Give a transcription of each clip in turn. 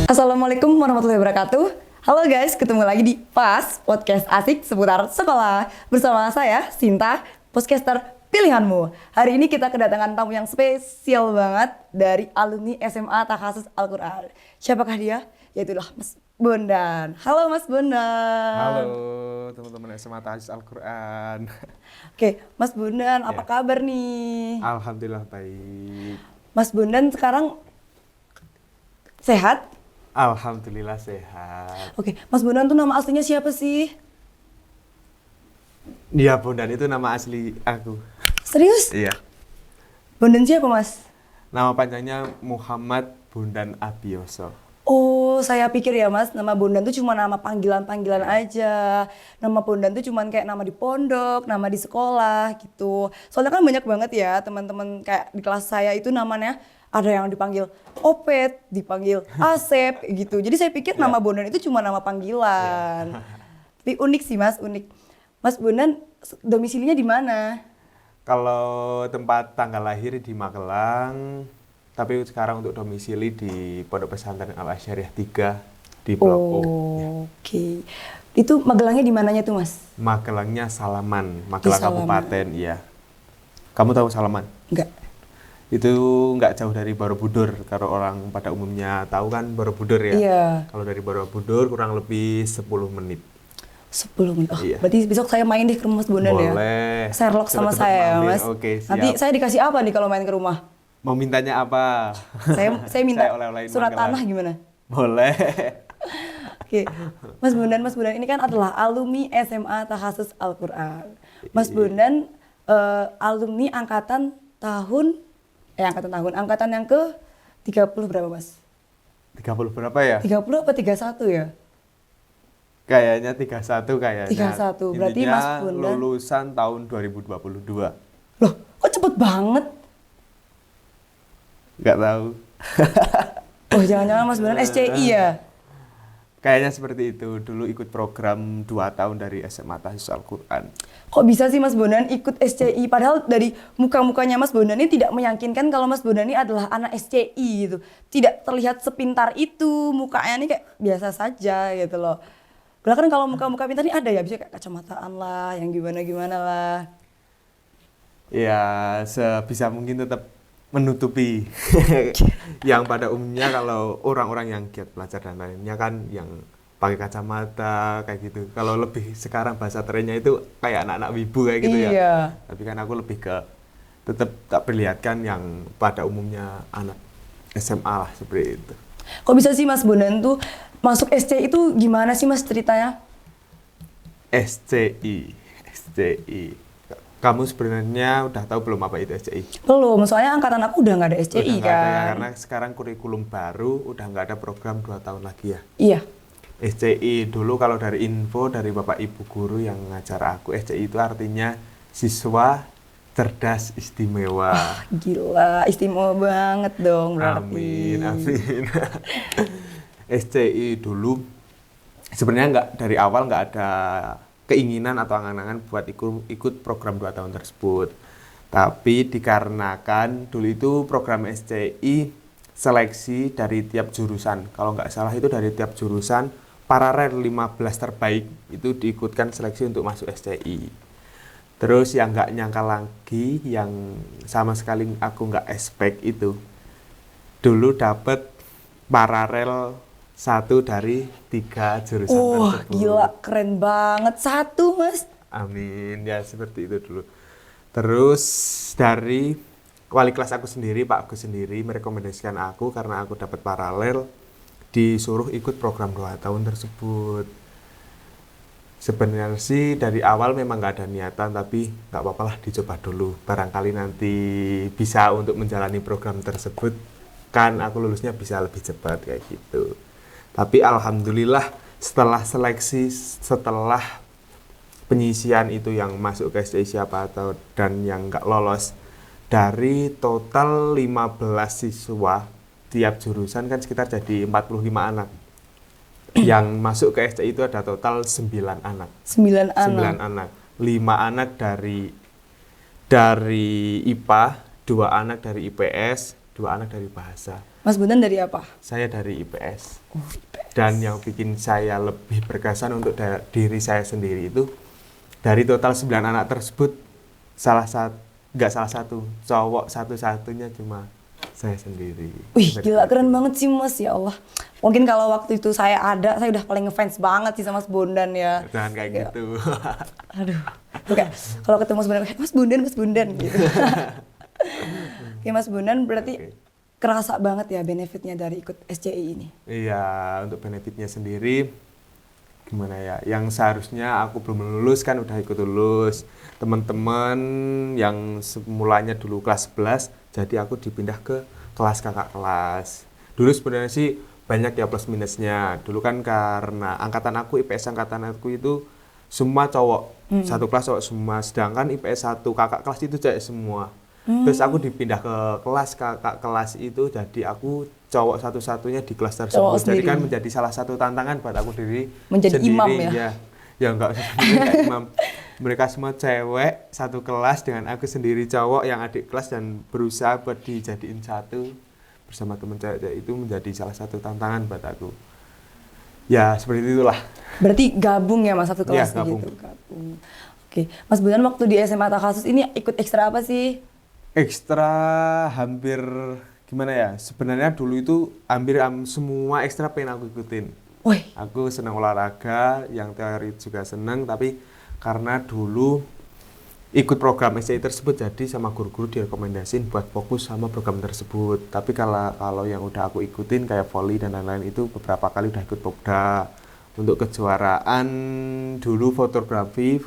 Assalamualaikum warahmatullahi wabarakatuh. Halo guys, ketemu lagi di PAS, podcast asik seputar sekolah. Bersama saya, Sinta, podcaster pilihanmu. Hari ini kita kedatangan tamu yang spesial banget dari alumni SMA Takhasus Al-Quran. Siapakah dia? Yaitulah Mas Bondan. Halo Mas Bondan. Halo teman-teman SMA Takhasus Al-Quran. Oke, Mas Bondan, apa Ya. kabar nih? Alhamdulillah baik. Mas Bondan sekarang sehat? Alhamdulillah sehat. Oke, Mas Bondan tuh nama aslinya siapa sih? Dia Bondan itu nama asli aku. Serius? Iya. Bondan siapa Mas? Nama panjangnya Muhammad Bondan Abioso. Oh, saya pikir ya Mas, nama Bondan tuh cuma nama panggilan-panggilan aja. Nama Bondan tuh cuma kayak nama di pondok, nama di sekolah gitu. Soalnya kan banyak banget ya teman-teman kayak di kelas saya itu namanya ada yang dipanggil Opet, dipanggil Asep gitu. Jadi saya pikir nama Bondan itu cuma nama panggilan. Tapi unik sih Mas, unik. Mas Bondan domisilinya di mana? Kalau tempat tanggal lahir di Magelang, tapi sekarang untuk domisili di Pondok Pesantren Al-Asyariah 3 di Blok O. Ya. Oke. Itu Magelangnya di mananya tuh Mas? Magelangnya Salaman, Magelang Salaman. Kabupaten, iya. Kamu tahu Salaman? Enggak. Itu nggak jauh dari Borobudur. Kalau orang pada umumnya tahu kan Borobudur ya. Iya. Kalau dari Borobudur kurang lebih 10 menit. 10 menit. Oh, Iya. berarti besok saya main deh ke rumah Mas Bondan ya. Boleh. Sherlock sama Cepet-cepet saya ya, mampir. Mas. Oke, siap. Nanti saya dikasih apa nih kalau main ke rumah? Mau mintanya apa? Saya minta Saya oleh-olehin surat Magelang. tanah gimana? Boleh. Oke. Mas Bondan ini kan adalah alumni SMA Takhasus Al-Quran. Mas Iya. Bondan alumni angkatan angkatan yang ke 30 berapa, Mas? 30 berapa ya? 30 apa 31 ya? Kayaknya 31 kayaknya. 31, berarti Intinya Mas Bondan- lulusan tahun 2022. Loh, kok cepet banget? Nggak tahu. Oh, jangan-jangan Mas Bondan SCI ya? Kayaknya seperti itu. Dulu ikut program 2 tahun dari SMA Tahfiz Al-Quran. Kok bisa sih Mas Bondan ikut SCI? Padahal dari muka-mukanya Mas Bondan ini tidak meyakinkan kalau Mas Bondan ini adalah anak SCI gitu. Tidak terlihat sepintar itu, mukanya ini kayak biasa saja gitu loh. Padahal kan kalau muka-muka pintar ini ada ya, bisa kayak kacamataan lah, yang gimana-gimana lah. Ya, sebisa mungkin tetap menutupi yang pada umumnya kalau orang-orang yang giat belajar dan lainnya kan yang pakai kacamata kayak gitu. Kalau lebih sekarang bahasa trennya itu kayak anak-anak wibu kayak gitu Iya. ya. Tapi kan aku lebih ke tetap tak perlihatkan yang pada umumnya anak SMA lah seperti itu. Kok bisa sih Mas Bondan tuh masuk SCI itu gimana sih Mas ceritanya? SCI. Kamu sebenarnya udah tahu belum apa itu SCI? Belum, soalnya angkatan aku udah nggak ada SCI Udah nggak ada ya, kan. karena sekarang kurikulum baru udah nggak ada program 2 tahun lagi ya. Iya. SCI dulu kalau dari info dari Bapak Ibu guru yang ngajar aku, SCI itu artinya siswa cerdas istimewa. Gila, istimewa banget dong berarti. Amin, amin. SCI dulu sebenarnya dari awal nggak ada keinginan atau angan-angan buat ikut program 2 tahun tersebut. Tapi dikarenakan dulu itu program SCI seleksi dari tiap jurusan. Kalau nggak salah itu dari tiap jurusan paralel 15 terbaik itu diikutkan seleksi untuk masuk SCI. Terus yang nggak nyangka lagi, yang sama sekali aku nggak expect itu, dulu dapet paralel 1 dari 3 jurusan Wah, tersebut. gila, keren banget. 1 Mas. Amin, ya seperti itu dulu. Terus dari wali kelas aku sendiri, Pak Agus sendiri merekomendasikan aku karena aku dapat paralel, disuruh ikut program 2 tahun tersebut. Sebenarnya sih dari awal memang nggak ada niatan, tapi nggak apa-apa lah dicoba dulu. Barangkali nanti bisa untuk menjalani program tersebut, kan aku lulusnya bisa lebih cepat kayak gitu. Tapi alhamdulillah setelah seleksi, setelah penyisian itu yang masuk ke SCI siapa atau dan yang nggak lolos, dari total 15 siswa tiap jurusan kan sekitar jadi 45 anak. Yang masuk ke SCI itu ada total 9 anak. 9 anak. 9 anak. 5 anak dari IPA, 2 anak dari IPS, 2 anak dari bahasa. Mas Bondan dari apa? Saya dari IPS. IPS. Dan yang bikin saya lebih berkesan untuk diri saya sendiri itu, dari total 9 anak tersebut, nggak salah satu, cowok satu-satunya cuma saya sendiri. Wih, gila keren banget sih Mas, ya Allah. Mungkin kalau waktu itu saya ada, saya udah paling ngefans banget sih sama Mas Bondan ya. Jangan kayak Ya. gitu. Aduh, oke. Kalau ketemu Mas Bondan, Mas Bondan gitu. Oke, Mas Bondan berarti Oke. kerasa banget ya benefitnya dari ikut SCI ini. Iya, untuk benefitnya sendiri gimana ya? Yang seharusnya aku belum lulus kan udah ikut lulus. Teman-teman yang semulanya dulu kelas 11, jadi aku dipindah ke kelas kakak kelas. Dulu sebenarnya sih banyak ya plus minusnya. Dulu kan karena angkatan aku, IPS angkatan aku itu semua cowok. Satu kelas cowok semua, sedangkan IPS 1 kakak kelas itu cewek semua. Terus aku dipindah ke kelas kakak kelas itu, jadi aku cowok satu-satunya di kelas Cowok tersebut. Jadi sendiri. kan menjadi salah satu tantangan buat aku Menjadi sendiri. imam ya? Ya enggak kayak imam. Mereka semua cewek satu kelas dengan aku sendiri cowok yang adik kelas, dan berusaha buat dijadiin satu bersama teman cewek itu menjadi salah satu tantangan buat aku. Ya seperti itulah. Berarti gabung ya Mas satu Iya, kelas gabung. gitu. Gabung. Oke, Mas Bondan waktu di SMA Takhasus ini ikut ekstra apa sih? Ekstra hampir gimana ya? Sebenarnya dulu itu hampir semua ekstra pengen aku ikutin. Wih, Aku senang olahraga, yang teori juga senang, tapi karena dulu ikut program SCI tersebut, jadi sama guru-guru direkomendasiin buat fokus sama program tersebut. Tapi kalau yang udah aku ikutin kayak volley dan lain-lain itu beberapa kali udah ikut Popda. Untuk kejuaraan dulu fotografi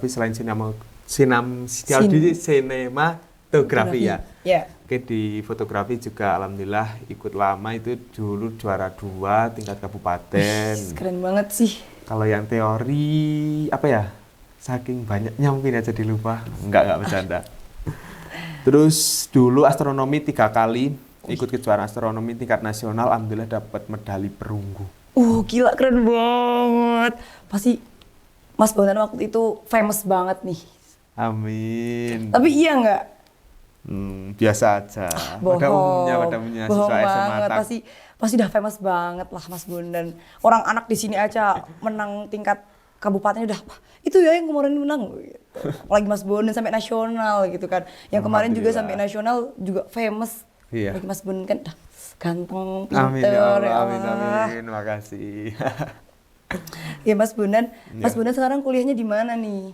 selain sinematografi ya. Ya. Oke, di fotografi juga alhamdulillah ikut lama, itu dulu juara 2 tingkat kabupaten. Keren banget sih. Kalau yang teori apa ya? Saking banyaknya mungkin ya jadi lupa. Enggak bercanda. Terus dulu astronomi 3 kali ikut kejuaraan astronomi tingkat nasional, alhamdulillah dapat medali perunggu. Gila keren banget. Pasti Mas Bondan waktu itu famous banget nih. Amin. Tapi iya nggak? Biasa aja. Bohong. Pada umumnya Bohong siswa SMA banget. Pasti udah famous banget lah Mas Bondan. Orang anak di sini aja menang tingkat kabupaten udah, wah, itu ya yang kemarin menang gitu. Apalagi Mas Bondan sampai nasional gitu kan. Yang kemarin juga sampai nasional juga famous. Iya. Apalagi Mas Bondan kan dah ganteng, Amin pinter, ya Allah, ya amin, Allah. amin. Makasih. Ya Mas Bondan, Mas Ya. Bondan sekarang kuliahnya di mana nih?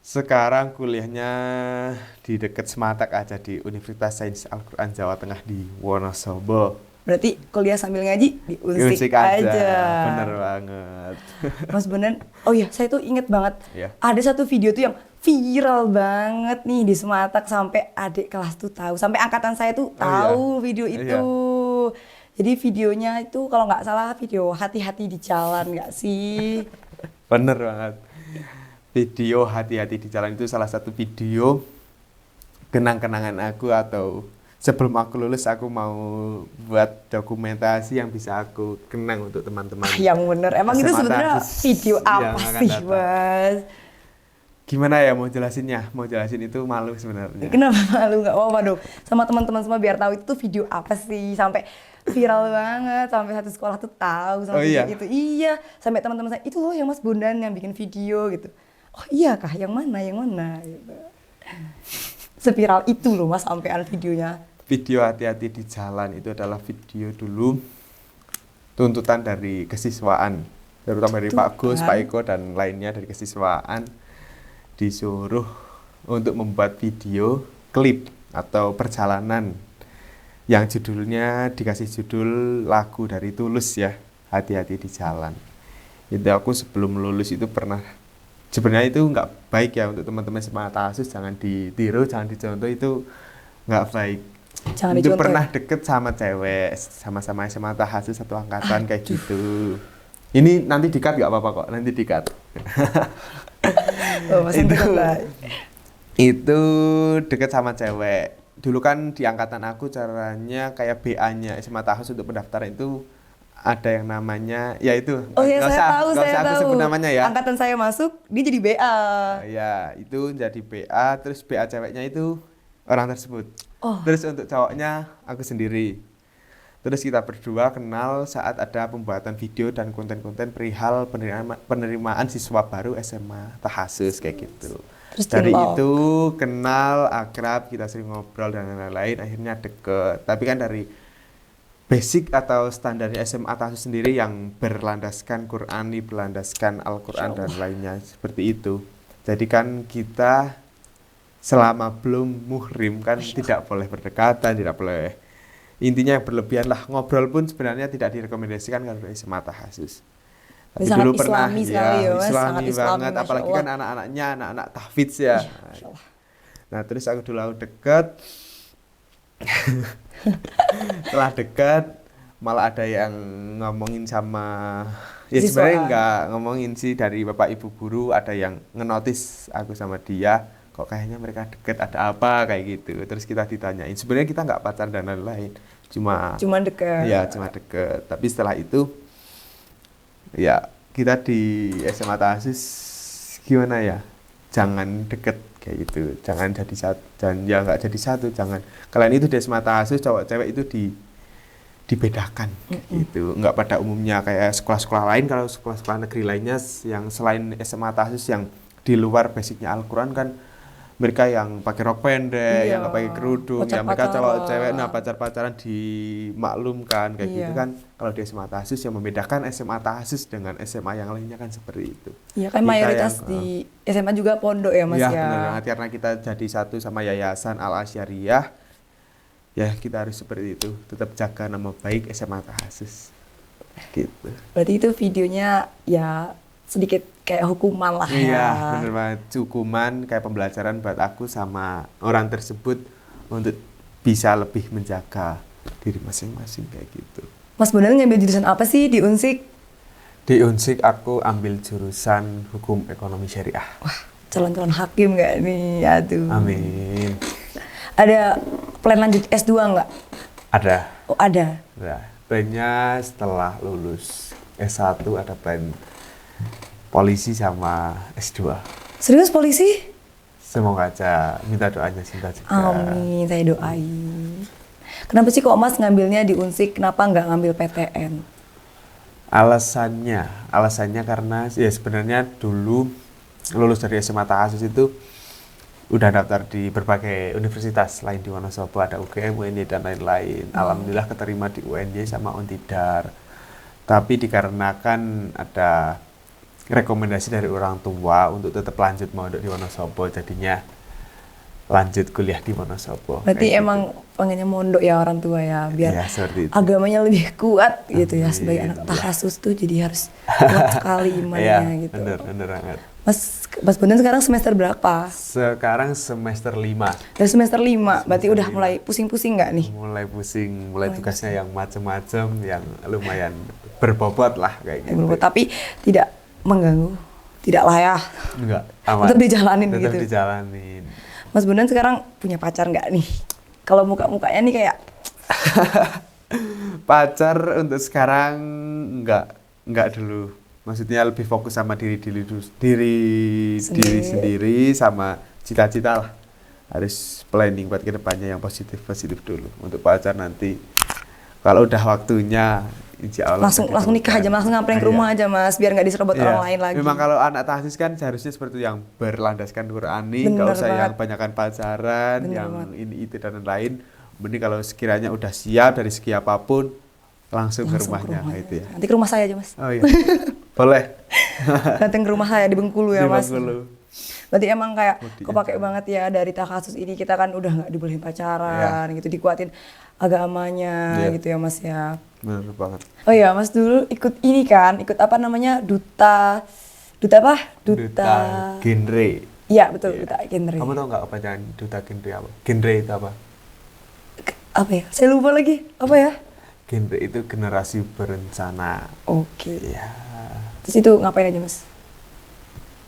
Sekarang kuliahnya di dekat Sematak aja, di Universitas Sains Al-Quran Jawa Tengah di Wonosobo. Berarti kuliah sambil ngaji di Unsik Unsik aja. Bener banget. Mas Bondan, oh iya saya tuh inget banget. Iya. Ada satu video tuh yang viral banget nih di Sematak, sampai adik kelas tuh tahu, sampai angkatan saya tuh tahu video itu. Iya. Jadi videonya itu kalau nggak salah video hati-hati di jalan nggak sih? Bener banget. Video hati-hati di jalan itu salah satu video kenang-kenangan aku, atau sebelum aku lulus aku mau buat dokumentasi yang bisa aku kenang untuk teman-teman. Yang bener, emang itu SMA sebenarnya Takhasus video yang apa akan sih datang. Mas? Gimana ya mau jelasinnya? Mau jelasin itu malu sebenarnya. Kenapa malu? Nggak apa-apa dong. Sama teman-teman semua biar tahu itu tuh video apa sih, sampai viral banget, sampai satu sekolah tuh tahu sama Oh, video iya? itu. Iya, sampai teman-teman saya, itu loh yang Mas Bondan yang bikin video gitu. Oh iya kah? Yang mana? Yang mana? Gitu. Seviral itu loh Mas sampean videonya. Video hati-hati di jalan itu adalah video dulu tuntutan dari kesiswaan, terutama dari Pak Gus, Pak Eko, dan lainnya dari kesiswaan, disuruh untuk membuat video klip atau perjalanan yang judulnya dikasih judul lagu dari Tulus ya, hati-hati di jalan. Itu aku sebelum lulus itu pernah, sebenarnya itu nggak baik ya untuk teman-teman SMA Takhasus, jangan ditiru, jangan dicontoh, itu nggak baik. Jangan Itu dicontoh pernah ya? deket sama cewek, sama-sama SMA Takhasus satu angkatan kayak gitu. Ini nanti di-cut nggak apa-apa kok, nanti di-cut. Oh, Mas Itu deket sama cewek. Dulu kan di angkatan aku caranya kayak BA-nya SMA Takhasus untuk pendaftaran itu ada yang namanya, ya itu. Oh ya, nggak saya usah- tahu, nggak saya usah aku tahu. sebut namanya ya. Angkatan saya masuk, dia jadi BA. Ya, itu jadi BA, terus BA ceweknya itu orang tersebut. Oh. Terus untuk cowoknya aku sendiri. Terus kita berdua kenal saat ada pembuatan video dan konten-konten perihal penerimaan siswa baru SMA Tahasus kayak gitu. Terus Dari cinlok. itu kenal, akrab, kita sering ngobrol dan lain-lain, akhirnya deket. Tapi kan dari basic atau standarnya SMA Tahasus sendiri yang berlandaskan Qur'ani, berlandaskan Al-Quran dan lainnya seperti itu. Jadi kan kita selama belum muhrim kan tidak boleh berdekatan, tidak boleh intinya yang berlebihan lah. Ngobrol pun sebenarnya tidak direkomendasikan kalau dari SMA Tahasus. Tapi Sangat dulu pernah islami sekali ya, Mas. Sangat islami islami, banget, Masya apalagi Allah. kan anak-anaknya anak-anak tahfidz ya. Masya Allah. Nah terus aku dulu deket, setelah dekat malah ada yang ngomongin sama ya Siswa. sebenarnya nggak ngomongin sih, dari bapak ibu guru ada yang ngenotis aku sama dia kok kayaknya mereka deket, ada apa kayak gitu. Terus kita ditanyain, sebenarnya kita nggak pacar dan lain-lain, Cuman deket. ya cuma deket. Tapi setelah itu ya kita di SMA Tahasus gimana ya, jangan deket kayak gitu, jangan jadi satu, jangan ya nggak jadi satu, jangan kalian itu di SMA Tahasus cowok cewek itu dibedakan kayak gitu, nggak pada umumnya kayak sekolah-sekolah lain. Kalau sekolah-sekolah negeri lainnya yang selain SMA Tahasus yang di luar basicnya Al-Quran kan mereka yang pakai rok pendek, Iya. yang nggak pakai kerudung, yang mereka Pacar-pacaran. cowok cewek, nah pacar-pacaran dimaklumkan kayak Iya. gitu kan. Kalau di SMA Tahasus yang membedakan SMA Tahasus dengan SMA yang lainnya kan seperti itu. Iya kan Kita mayoritas yang, di SMA juga pondok ya Mas ya, ya. benar banget, karena kita jadi satu sama Yayasan Al Asyariah, ya kita harus seperti itu, tetap jaga nama baik SMA Tahasus gitu. Berarti itu videonya ya sedikit kayak hukuman lah ya. Iya, bener banget. Hukuman kayak pembelajaran buat aku sama orang tersebut untuk bisa lebih menjaga diri masing-masing kayak gitu. Mas Bondan ngambil jurusan apa sih di Unsik? Di Unsik aku ambil jurusan Hukum Ekonomi Syariah. Wah, calon-calon hakim nggak nih? Aduh. Amin. Ada plan lanjut S2 nggak? Ada. Oh ada. Nah, plannya setelah lulus S1 ada plan polisi sama S2. Serius polisi? Semoga aja, minta doanya Sinta juga. Amin, saya doain. Kenapa sih kok Mas ngambilnya di Unsik? Kenapa nggak ngambil PTN? Alasannya karena ya sebenarnya dulu lulus dari SMA Tahasus itu udah daftar di berbagai universitas lain di Wonosobo, ada UGM, UNY dan lain-lain. Alhamdulillah keterima di UNY sama Untidar. Tapi dikarenakan ada rekomendasi dari orang tua untuk tetap lanjut mondok di Wonosobo, jadinya lanjut kuliah di Wonosobo. Berarti Kayak emang pengennya mondok ya orang tua ya, biar Iya, seperti itu. agamanya lebih kuat gitu ya. Amin. Sebagai anak Tahasus tuh jadi harus kuat sekali imannya Iya, gitu. bener banget. Mas Bondan sekarang semester berapa? Sekarang semester 5. Dari semester 5, berarti Semester udah 5. mulai pusing-pusing nggak nih? Mulai pusing, mulai tugasnya yang macem-macem, yang lumayan berbobot lah kayak gitu. Tapi tidak mengganggu, tidak lah ya. Enggak, aman. Tetap dijalanin Tetap gitu. dijalanin. Mas Bondan sekarang punya pacar nggak nih? Kalau muka-mukanya nih kayak Pacar untuk sekarang enggak dulu. Maksudnya lebih fokus sama diri sendiri sama cita-cita lah. Harus planning buat kedepannya yang positif dulu. Untuk pacar nanti kalau udah waktunya insya Allah langsung nikah aja, langsung ngampleng ke rumah aja Mas, biar nggak diserobot orang lain lagi. Memang kalau anak tahsis kan seharusnya seperti yang berlandaskan Qur'ani, Bener nggak usah banget. yang banyakan pacaran, Bener yang banget. ini itu dan lain-lain. Mending kalau sekiranya udah siap dari segi apapun, langsung ke rumahnya itu ya. Nanti ke rumah saya aja Mas. Oh iya, boleh. Datang ke rumah saya di Bengkulu ya Di Mas. Bengkulu. Berarti emang kayak Mau kepake banget ya dari Tahasus ini, kita kan udah nggak dibolehin pacaran gitu, dikuatin agamanya Iya. gitu ya Mas ya. Bener banget. Oh iya Mas dulu ikut ini kan, ikut apa namanya duta apa? Duta genre. Iya betul, Iya. duta genre. Kamu tahu nggak apa jangan duta genre apa? Genre itu apa? Apa ya? Saya lupa lagi. Apa ya? Genre itu generasi berencana. Oke. Ya. Terus itu ngapain aja Mas?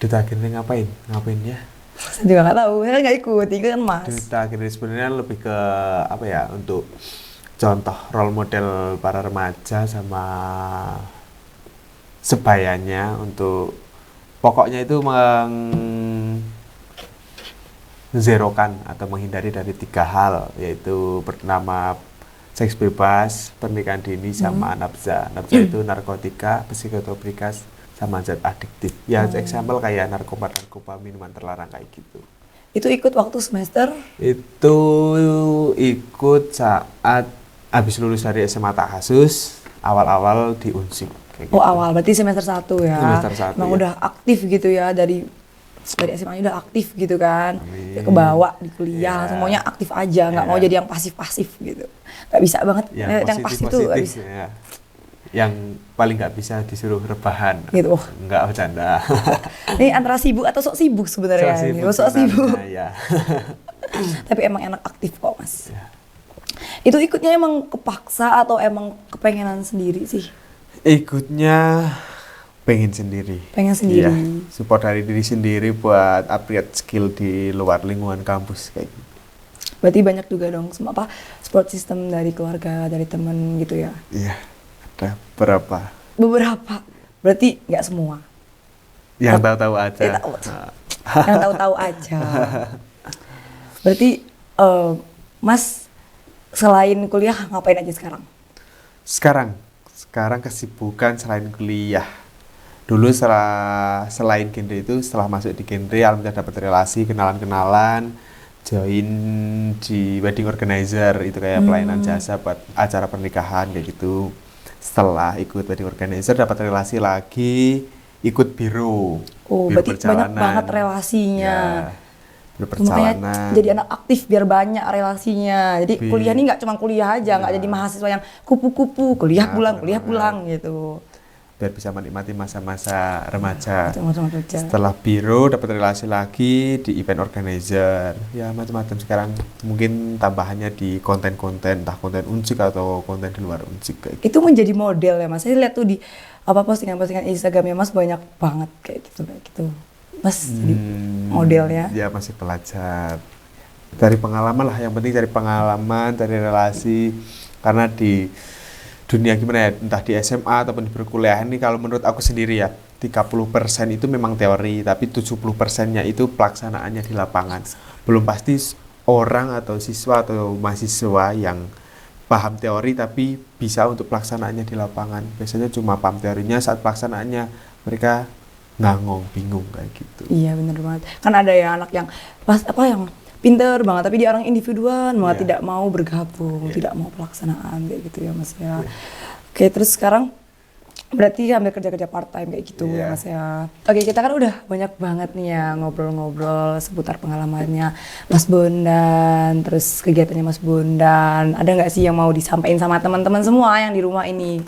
Duta genre ngapain? Ngapainnya? Saya juga nggak tahu, saya nggak ikut kan Mas. Duta genre sebenarnya lebih ke apa ya, untuk contoh role model para remaja sama sebayanya, untuk pokoknya itu menzerokan atau menghindari dari 3 hal, yaitu pertama seks bebas, pernikahan dini, sama nafsa. Nafsa itu narkotika, psikotropika, sama zat adiktif. Ya, example kayak narkoba, minuman terlarang kayak gitu. Itu ikut waktu semester? Itu ikut saat habis lulus dari SMA Tahasus, awal-awal di Unsik. Kayak Oh gitu. awal, berarti semester 1 ya? Semester 1, Emang ya. udah aktif gitu ya, dari SMA udah aktif gitu kan? Amin. Ya kebawa di kuliah, Ya. langsung maunya aktif aja, nggak Ya. mau jadi yang pasif-pasif gitu. Nggak bisa banget, yang pasif tuh nggak bisa. Ya. Yang paling nggak bisa disuruh rebahan. Gitu. Nggak bercanda. Ini antara sibuk atau sok sibuk sebenarnya. Sok sibuk. Ya. Tapi emang enak aktif kok mas. Ya. Itu ikutnya emang kepaksa atau emang kepengenan sendiri sih? Ikutnya pengen sendiri. Pengen sendiri. Iya, support dari diri sendiri buat upgrade skill di luar lingkungan kampus kayak gitu. Berarti banyak juga dong apa support system dari keluarga, dari temen gitu ya? Iya, ada berapa? Beberapa. Berarti nggak semua. Yang tahu-tahu aja. Ya, tahu. Yang tahu-tahu aja. Berarti mas selain kuliah ngapain aja sekarang? Sekarang kesibukan selain kuliah. Dulu selain genre itu, setelah masuk di genre, alhamdulillah dapat relasi, kenalan-kenalan, join di wedding organizer, itu kayak pelayanan jasa buat acara pernikahan kayak gitu. Setelah ikut wedding organizer, dapat relasi lagi, ikut biro. Oh, biro berarti banyak banget relasinya. Ya, biro Makanya perjalanan. jadi anak aktif biar banyak relasinya. Jadi Bi- kuliah ini nggak cuma kuliah aja, nggak jadi mahasiswa yang kupu-kupu, kuliah Nah, pulang, bener kuliah banget. pulang gitu. Biar bisa menikmati masa-masa remaja. Macam-macam kerja. Setelah biro dapat relasi lagi di event organizer, ya macam-macam. Sekarang mungkin tambahannya di konten-konten, entah konten Unsik atau konten di luar Unsik kayak gitu. Itu menjadi model ya mas. Saya lihat tuh di apa postingan-postingan Instagramnya mas banyak banget kayak gitu. Mas jadi modelnya. Ya masih belajar. Dari pengalaman lah, yang penting dari pengalaman, dari relasi. Karena di dunia gimana ya, entah di SMA ataupun di perkuliahan ini, kalau menurut aku sendiri ya, 30% itu memang teori, tapi 70%-nya itu pelaksanaannya di lapangan. Belum pasti orang atau siswa atau mahasiswa yang paham teori tapi bisa untuk pelaksanaannya di lapangan. Biasanya cuma paham teorinya, saat pelaksanaannya mereka ngangong, bingung kayak gitu. Iya bener banget. Kan ada ya anak yang pas apa yang pinter banget tapi dia orang individuan malah Iya. tidak mau bergabung, Iya. tidak mau pelaksanaan kayak gitu ya mas ya. Oke, terus sekarang berarti ambil kerja-kerja part time kayak gitu ya Iya. mas ya. Oke, kita kan udah banyak banget nih ya ngobrol-ngobrol seputar pengalamannya Mas Bondan, terus kegiatannya Mas Bondan. Ada nggak sih yang mau disampaikan sama teman-teman semua yang di rumah ini?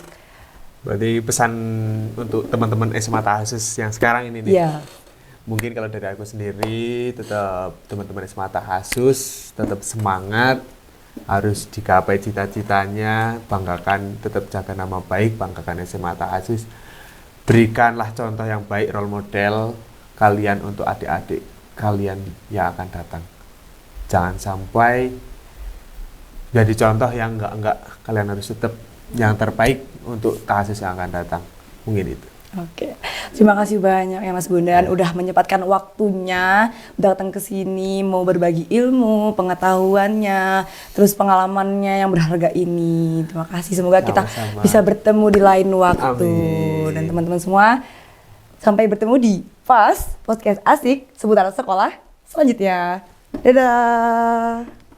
Berarti pesan untuk teman-teman SMA Tahasus yang sekarang ini nih. Iya. Mungkin kalau dari aku sendiri, tetap teman-teman SMA Tahasus tetap semangat, harus digapai cita-citanya, banggakan, tetap jaga nama baik, banggakan SMA Tahasus. Berikanlah contoh yang baik, role model kalian untuk adik-adik kalian yang akan datang. Jangan sampai jadi contoh yang enggak, kalian harus tetap yang terbaik untuk Tahasus yang akan datang. Mungkin itu. Oke, terima kasih banyak ya Mas Bondan udah menyempatkan waktunya datang ke sini mau berbagi ilmu, pengetahuannya, terus pengalamannya yang berharga ini. Terima kasih, semoga kita Sama-sama. bisa bertemu di lain waktu. Amin. Dan teman-teman semua, sampai bertemu di podcast asik seputar sekolah selanjutnya. Dadah.